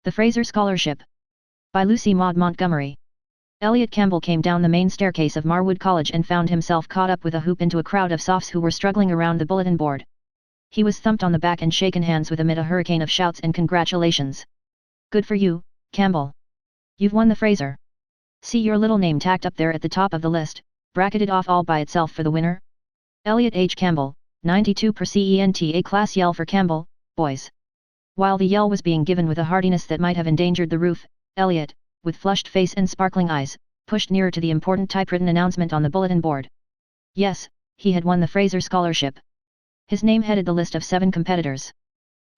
The Fraser Scholarship. By Lucy Maud Montgomery. Elliot Campbell came down the main staircase of Marwood College and found himself caught up with a hoop into a crowd of sophs who were struggling around the bulletin board. He was thumped on the back and shaken hands with amid a hurricane of shouts and congratulations. Good for you, Campbell. You've won the Fraser. See your little name tacked up there at the top of the list, bracketed off all by itself for the winner. Elliot H. Campbell, 92%, A class yell for Campbell, boys. While the yell was being given with a heartiness that might have endangered the roof, Elliot, with flushed face and sparkling eyes, pushed nearer to the important typewritten announcement on the bulletin board. Yes, he had won the Fraser Scholarship. His name headed the list of 7 competitors.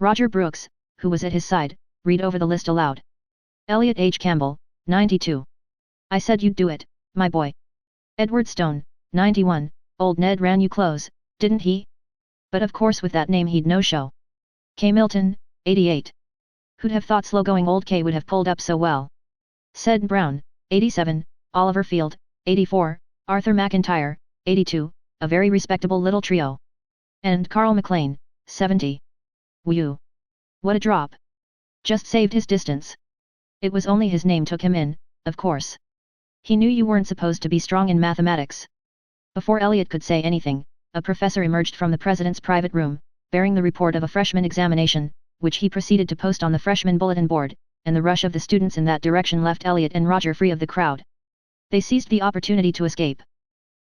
Roger Brooks, who was at his side, read over the list aloud. Elliot H. Campbell, 92. I said you'd do it, my boy. Edward Stone, 91, old Ned ran you close, didn't he? But of course with that name he'd no show. K. Milton, 88. Who'd have thought slow-going old K would have pulled up so well? Said Brown, 87, Oliver Field, 84, Arthur McIntyre, 82, a very respectable little trio. And Carl McLean, 70. Whew! What a drop! Just saved his distance. It was only his name took him in, of course. He knew you weren't supposed to be strong in mathematics. Before Elliot could say anything, a professor emerged from the president's private room, bearing the report of a freshman examination, which he proceeded to post on the freshman bulletin board, and the rush of the students in that direction left Elliot and Roger free of the crowd. They seized the opportunity to escape.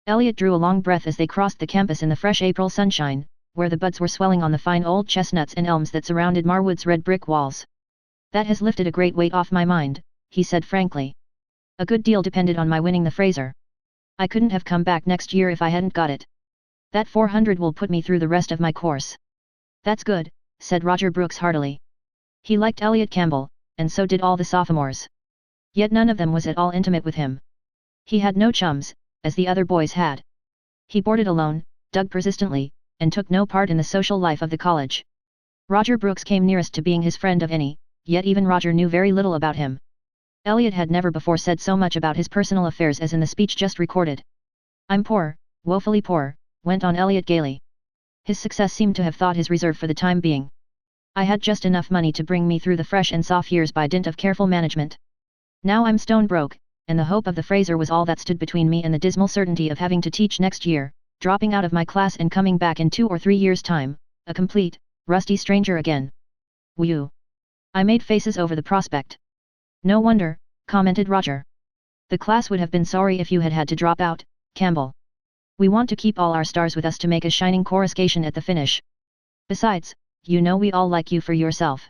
Elliot drew a long breath as they crossed the campus in the fresh April sunshine, where the buds were swelling on the fine old chestnuts and elms that surrounded Marwood's red brick walls. That has lifted a great weight off my mind, he said frankly. A good deal depended on my winning the Fraser. I couldn't have come back next year if I hadn't got it. That 400 will put me through the rest of my course. That's good, said Roger Brooks heartily. He liked Elliot Campbell, and so did all the sophomores. Yet none of them was at all intimate with him. He had no chums, as the other boys had. He boarded alone, dug persistently, and took no part in the social life of the college. Roger Brooks came nearest to being his friend of any, yet even Roger knew very little about him. Elliot had never before said so much about his personal affairs as in the speech just recorded. I'm poor, woefully poor, went on Elliot gaily. His success seemed to have thawed his reserve for the time being. I had just enough money to bring me through the fresh and soft years by dint of careful management. Now I'm stone broke, and the hope of the Fraser was all that stood between me and the dismal certainty of having to teach next year, dropping out of my class and coming back in 2 or 3 years' time, a complete, rusty stranger again. Whew! I made faces over the prospect. No wonder, commented Roger. The class would have been sorry if you had had to drop out, Campbell. We want to keep all our stars with us to make a shining coruscation at the finish. Besides, you know we all like you for yourself.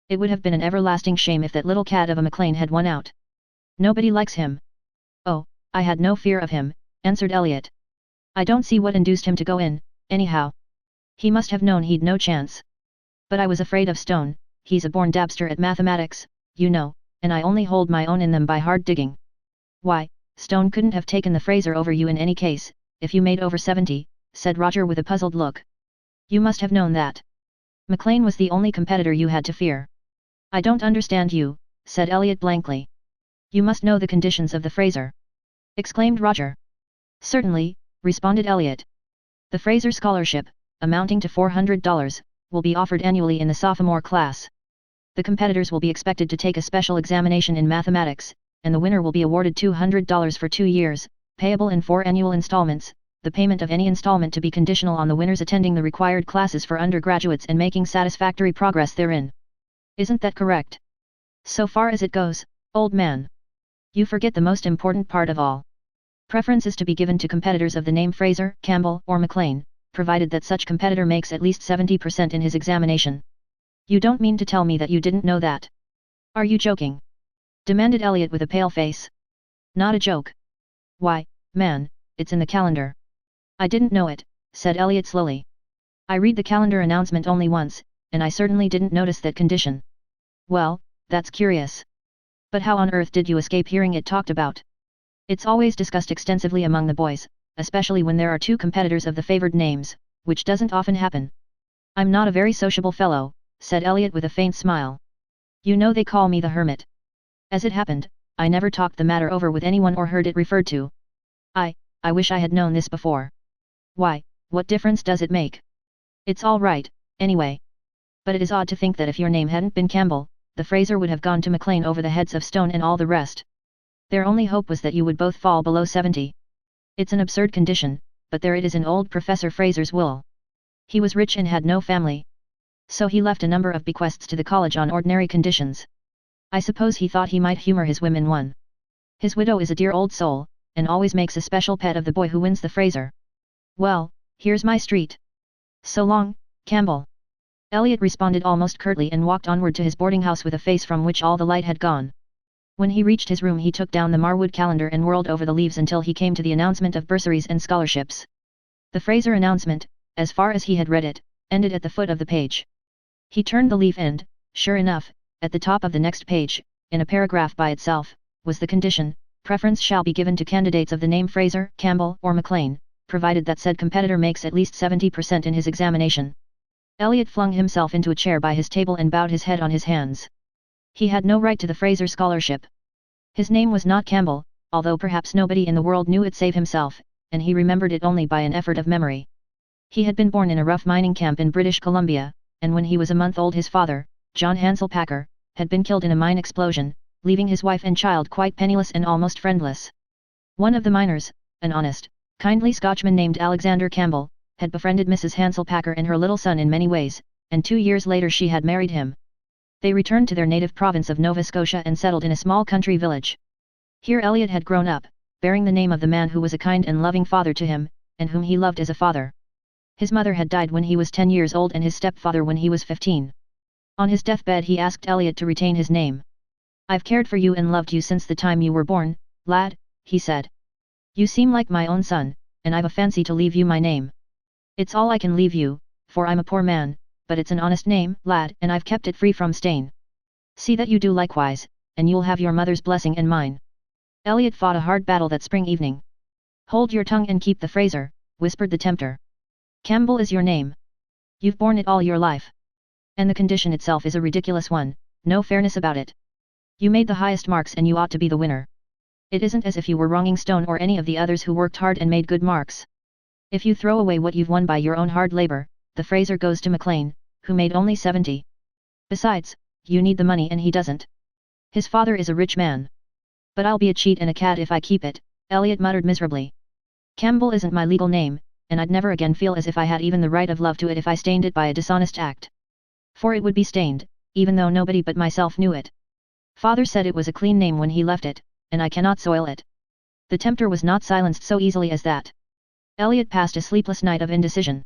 It would have been an everlasting shame if that little cat of a McLean had won out. Nobody likes him. Oh, I had no fear of him, answered Elliot. I don't see what induced him to go in, anyhow. He must have known he'd no chance. But I was afraid of Stone, he's a born dabster at mathematics, you know, and I only hold my own in them by hard digging. Why, Stone couldn't have taken the Fraser over you in any case, if you made over 70, said Roger with a puzzled look. You must have known that. McLean was the only competitor you had to fear. I don't understand you, said Elliot blankly. You must know the conditions of the Fraser, exclaimed Roger. Certainly, responded Elliot. The Fraser Scholarship, amounting to $400, will be offered annually in the sophomore class. The competitors will be expected to take a special examination in mathematics, and the winner will be awarded $200 for 2 years, payable in 4 annual installments, the payment of any installment to be conditional on the winners attending the required classes for undergraduates and making satisfactory progress therein. Isn't that correct? So far as it goes, old man. You forget the most important part of all. Preference is to be given to competitors of the name Fraser, Campbell, or McLean, provided that such competitor makes at least 70% in his examination. You don't mean to tell me that you didn't know that? Are you joking? Demanded Elliot with a pale face. Not a joke. Why, man, it's in the calendar. I didn't know it, said Elliot slowly. I read the calendar announcement only once, and I certainly didn't notice that condition. Well, that's curious. But how on earth did you escape hearing it talked about? It's always discussed extensively among the boys, especially when there are 2 competitors of the favored names, which doesn't often happen. I'm not a very sociable fellow, said Elliot with a faint smile. You know they call me the hermit. As it happened, I never talked the matter over with anyone or heard it referred to. I wish I had known this before. Why, what difference does it make? It's all right, anyway. But it is odd to think that if your name hadn't been Campbell, the Fraser would have gone to McLean over the heads of stone and all the rest. Their only hope was that you would both fall below 70. It's an absurd condition, but there it is in old Professor Fraser's will. He was rich and had no family. So he left a number of bequests to the college on ordinary conditions. I suppose he thought he might humor his women one. His widow is a dear old soul, and always makes a special pet of the boy who wins the Fraser. Well, here's my street. So long, Campbell. Elliot responded almost curtly and walked onward to his boarding house with a face from which all the light had gone. When he reached his room he took down the Marwood calendar and whirled over the leaves until he came to the announcement of bursaries and scholarships. The Fraser announcement, as far as he had read it, ended at the foot of the page. He turned the leaf and, sure enough, at the top of the next page, in a paragraph by itself, was the condition: preference shall be given to candidates of the name Fraser, Campbell, or McLean, provided that said competitor makes at least 70% in his examination. Elliot flung himself into a chair by his table and bowed his head on his hands. He had no right to the Fraser scholarship. His name was not Campbell, although perhaps nobody in the world knew it save himself, and he remembered it only by an effort of memory. He had been born in a rough mining camp in British Columbia, and when he was a month old his father, John Hansel Packer, had been killed in a mine explosion, leaving his wife and child quite penniless and almost friendless. One of the miners, an honest, kindly Scotchman named Alexander Campbell, had befriended Mrs. Hansel Packer and her little son in many ways, and 2 years later she had married him. They returned to their native province of Nova Scotia and settled in a small country village. Here Elliot had grown up, bearing the name of the man who was a kind and loving father to him, and whom he loved as a father. His mother had died when he was 10 years old and his stepfather when he was 15. On his deathbed he asked Elliot to retain his name. "I've cared for you and loved you since the time you were born, lad," he said. "You seem like my own son, and I've a fancy to leave you my name. It's all I can leave you, for I'm a poor man, but it's an honest name, lad, and I've kept it free from stain. See that you do likewise, and you'll have your mother's blessing and mine." Elliot fought a hard battle that spring evening. "Hold your tongue and keep the Fraser," whispered the tempter. "Campbell is your name. You've borne it all your life. And the condition itself is a ridiculous one, no fairness about it. You made the highest marks and you ought to be the winner. It isn't as if you were wronging Stone or any of the others who worked hard and made good marks. If you throw away what you've won by your own hard labor, the Fraser goes to McLean, who made only 70. Besides, you need the money and he doesn't. His father is a rich man. But I'll be a cheat and a cad if I keep it," Elliot muttered miserably. "Campbell isn't my legal name, and I'd never again feel as if I had even the right of love to it if I stained it by a dishonest act. For it would be stained, even though nobody but myself knew it. Father said it was a clean name when he left it, and I cannot soil it." The tempter was not silenced so easily as that. Elliot passed a sleepless night of indecision.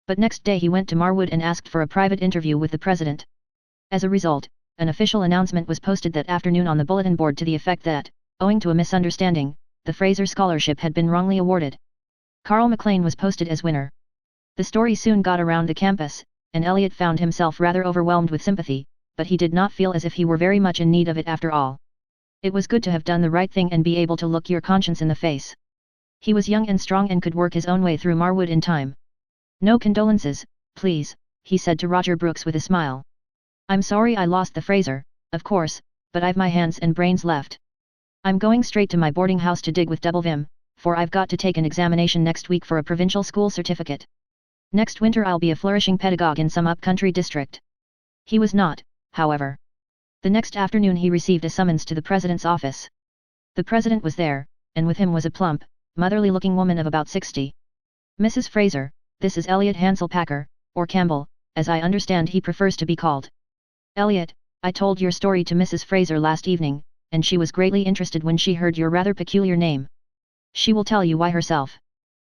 But next day he went to Marwood and asked for a private interview with the president. As a result, an official announcement was posted that afternoon on the bulletin board to the effect that, owing to a misunderstanding, the Fraser Scholarship had been wrongly awarded. Carl McLean was posted as winner. The story soon got around the campus, and Elliot found himself rather overwhelmed with sympathy, but he did not feel as if he were very much in need of it after all. It was good to have done the right thing and be able to look your conscience in the face. He was young and strong and could work his own way through Marwood in time. "No condolences, please," he said to Roger Brooks with a smile. "I'm sorry I lost the Fraser, of course, but I've my hands and brains left. I'm going straight to my boarding house to dig with double vim, for I've got to take an examination next week for a provincial school certificate. Next winter I'll be a flourishing pedagogue in some up-country district." He was not, however. The next afternoon he received a summons to the president's office. The president was there, and with him was a plump, motherly-looking woman of about 60. "Mrs. Fraser, this is Elliot Hansel Packer, or Campbell, as I understand he prefers to be called. Elliot, I told your story to Mrs. Fraser last evening, and she was greatly interested when she heard your rather peculiar name. She will tell you why herself."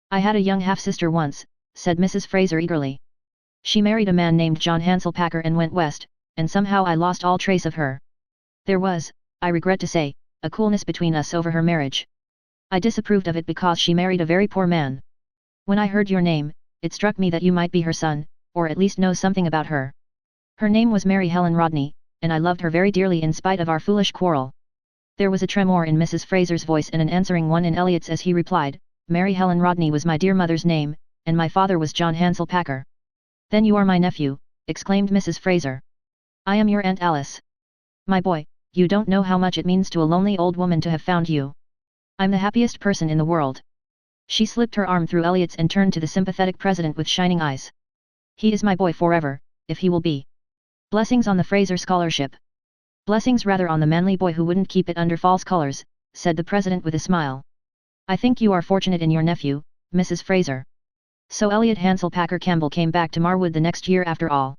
"I had a young half-sister once," said Mrs. Fraser eagerly. "She married a man named John Hansel Packer and went west, and somehow I lost all trace of her. There was, I regret to say, a coolness between us over her marriage. I disapproved of it because she married a very poor man. When I heard your name, it struck me that you might be her son, or at least know something about her. Her name was Mary Helen Rodney, and I loved her very dearly in spite of our foolish quarrel." There was a tremor in Mrs. Fraser's voice and an answering one in Elliot's as he replied, "Mary Helen Rodney was my dear mother's name, and my father was John Hansel Packer." "Then you are my nephew," exclaimed Mrs. Fraser. "I am your Aunt Alice. My boy, you don't know how much it means to a lonely old woman to have found you. I'm the happiest person in the world." She slipped her arm through Elliot's and turned to the sympathetic president with shining eyes. "He is my boy forever, if he will be. Blessings on the Fraser Scholarship." Blessings rather on the manly boy who wouldn't keep it under false colors, said the president with a smile. I think you are fortunate in your nephew, Mrs. Fraser. So Elliot Hansel Packer Campbell came back to Marwood the next year after all.